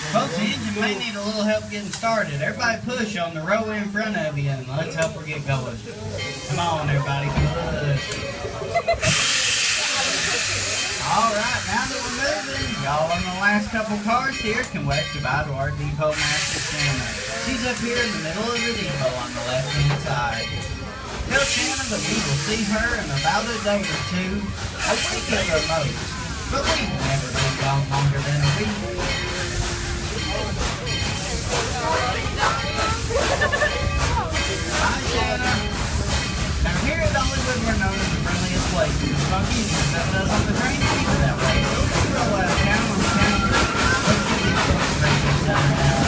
Folks, the engine may need a little help getting started. Everybody push on the row in front of you and let's help her get going. Come on, everybody, push. All right, now that we're moving, y'all on the last couple cars here can west goodbye to our depot master Santa. She's up here in the middle of the depot on the left-hand side. Tell Santa that we will see her in about a day or two, a week at the most, but we've never been gone longer than a week. Hi, Santa. Now here at Dollywood, we're known as the friendliest place in the funky, and that does on the train either that way. So we roll out of town on the town street. Let's get these folks ready to sign out.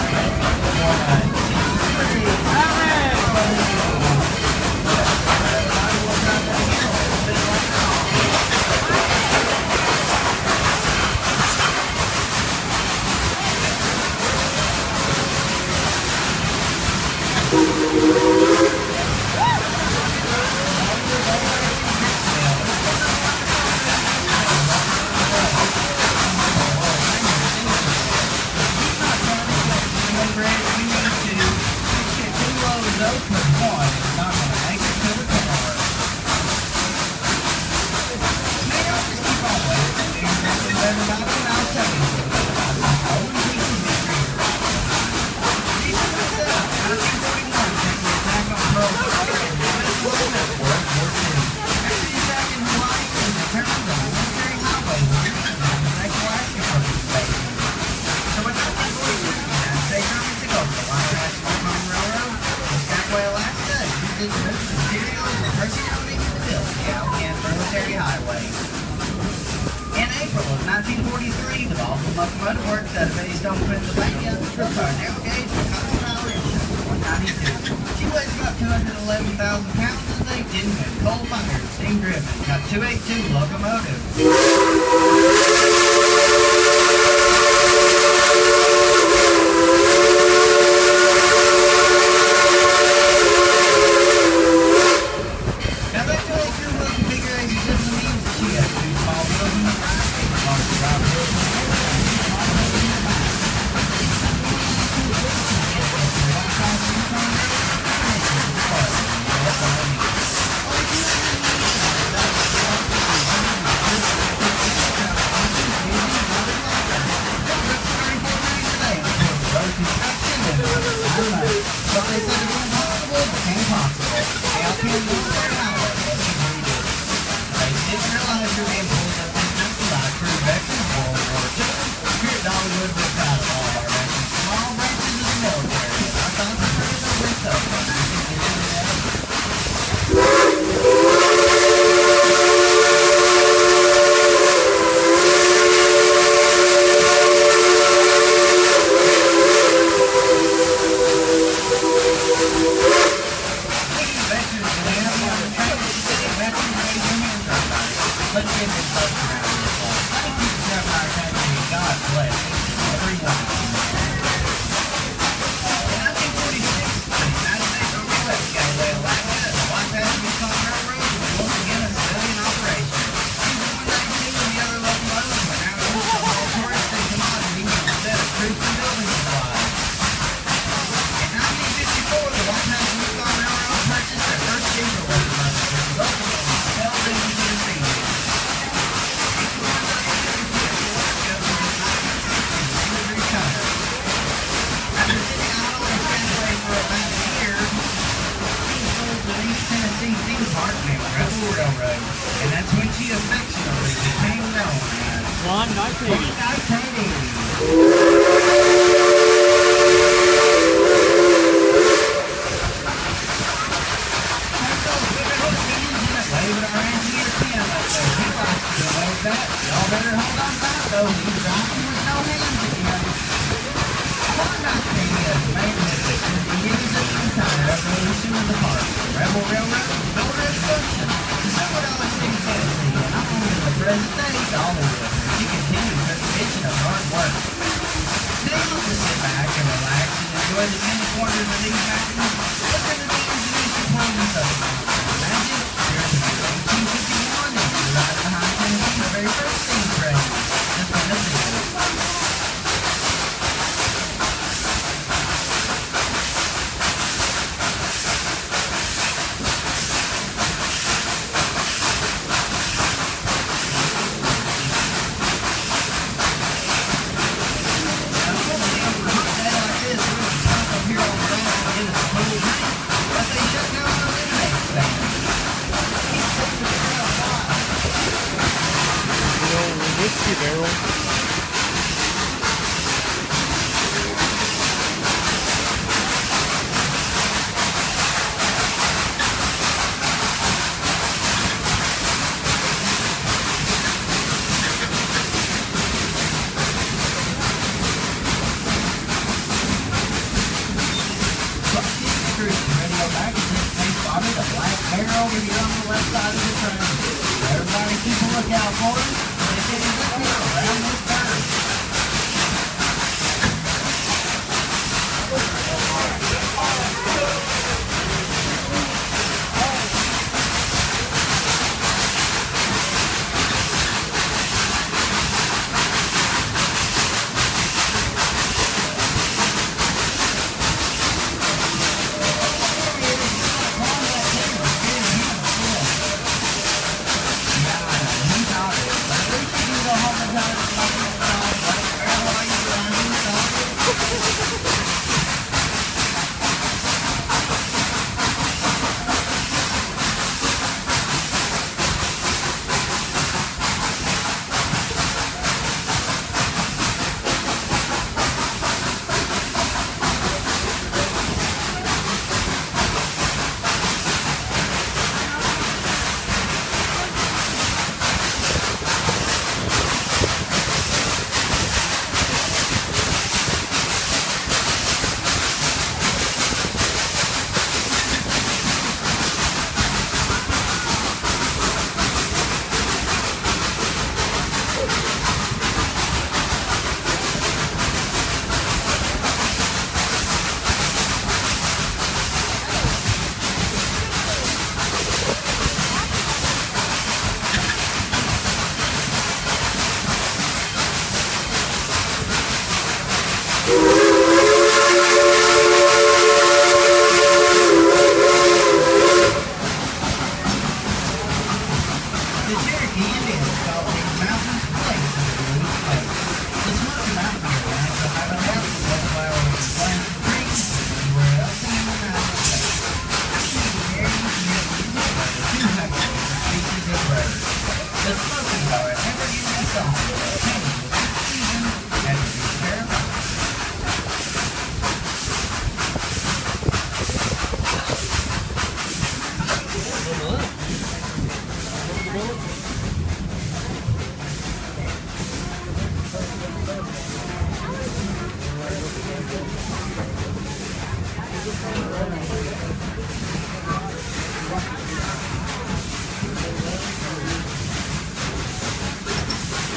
1, 1943, the Dolphin locomotive works out of Eddystone, Pennsylvania. Trips are narrow gauge with constant power engine, 192. She weighs about 211,000 pounds and is engine with coal-fired, steam-driven, got 282 locomotive. Now that 282 was configuration system means that she has two small wheels in the front. But they said it was impossible, became possible. They all came to the highway. They didn't realize they were being pulled up this mountain by a crew veterans of World War II. Here at Dollywood, we're proud of all of our veterans from all branches of the military. Our thoughts and prayers are with those. Let's get this folks around this place. Thank you for serving our country and God bless everyone. In 1946, the United States Army left Galileo, Alaska, and the White Passenger Car Railroad was once again a civilian operation. Engine 192 and the other locomotives were now used to haul tourists and commodities instead of troops and building supplies. In 1954, the White Passenger Car Railroad purchased their first diesel locomotive, which was ultimately held into the sea. Railroad, and that's when she affectionately became known as One Night Katie. Y'all better hold on tight though, he's driving with no hands again. One Night Katie has made history since the years of the entire evolution of the park. Rebel Railroad, no revolution. Tennessee, and not only in the present day, Dollywood, she continues her tradition of hard work. Today, we'll just sit back and relax and enjoy the many corners of these mountains. Look at the things that used to close us up. Imagine, you're in the year 1851 and you're right behind Tennessee, the very first steam train. Just in the city. over here on the left side of the train. Everybody keep a lookout for him. If it is around this curve.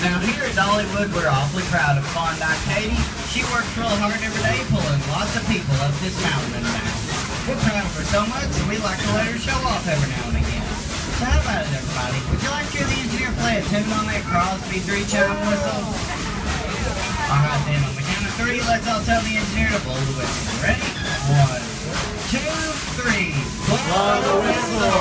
Now here at Dollywood, we're awfully proud of Klondike Katie. She works real hard every day, pulling lots of people up this mountain and down. We're proud of her so much, and we like to let her show off every now and again. So how about it, everybody? Would you like to hear the engineer play a tune on that Crosby 3-chime whistle? Alright then, on the count of 3, let's all tell the engineer to blow the whistle. Ready? 1, 2, 3. Blow the whistle!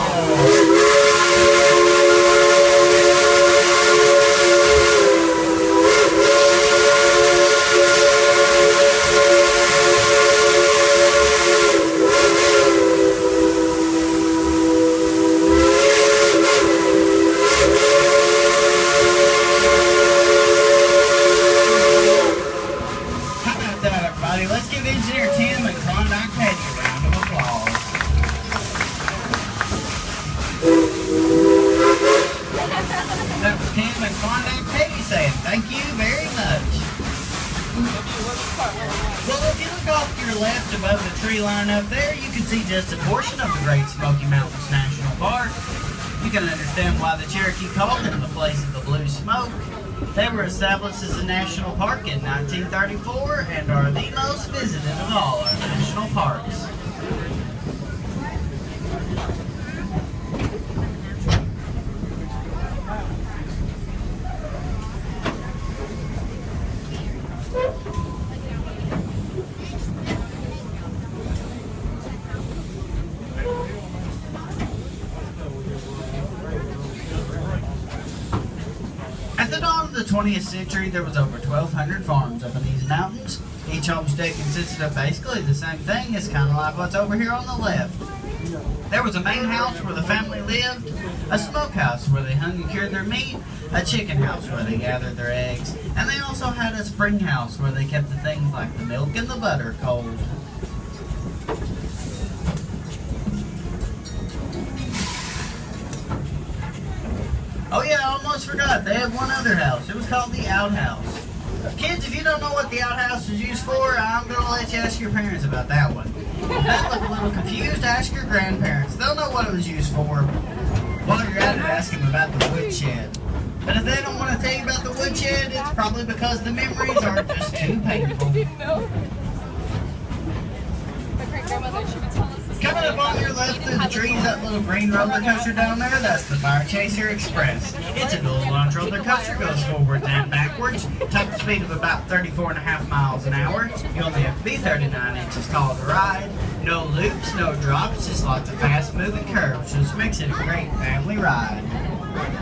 Let's give Engineer Tim and Klondike Katie a round of applause. That was Tim and Klondike Katie saying thank you very much. Well, if you look off to your left above the tree line up there, you can see just a portion of the Great Smoky Mountains National Park. You can understand why the Cherokee called it the place of the blue smoke. They were established as a national park in 1934 and are the most visited of all our national parks. At the dawn of the 20th century, there was over 1,200 farms up in these mountains. Each homestead consisted of basically the same thing. It's kind of like what's over here on the left. There was a main house where the family lived, a smokehouse where they hung and cured their meat, a chicken house where they gathered their eggs, and they also had a spring house where they kept the things like the milk and the butter cold. Oh yeah, I almost forgot. They had one other house. It was called the outhouse. Kids, if you don't know what the outhouse was used for, I'm going to let you ask your parents about that one. If you look a little confused, ask your grandparents. They'll know what it was used for. While you're at it, ask them about the woodshed. But if they don't want to tell you about the woodshed, it's probably because the memories are just too painful. My great-grandmother, she would tell us this. Coming up on your left through the trees, that little green roller coaster down there, that's the Fire Chaser Express. It's a dual launch roller coaster, goes forwards and backwards, top speed of about 34.5 miles an hour. You only have to be 39 inches tall to ride. No loops, no drops, just lots of fast moving curves, which makes it a great family ride.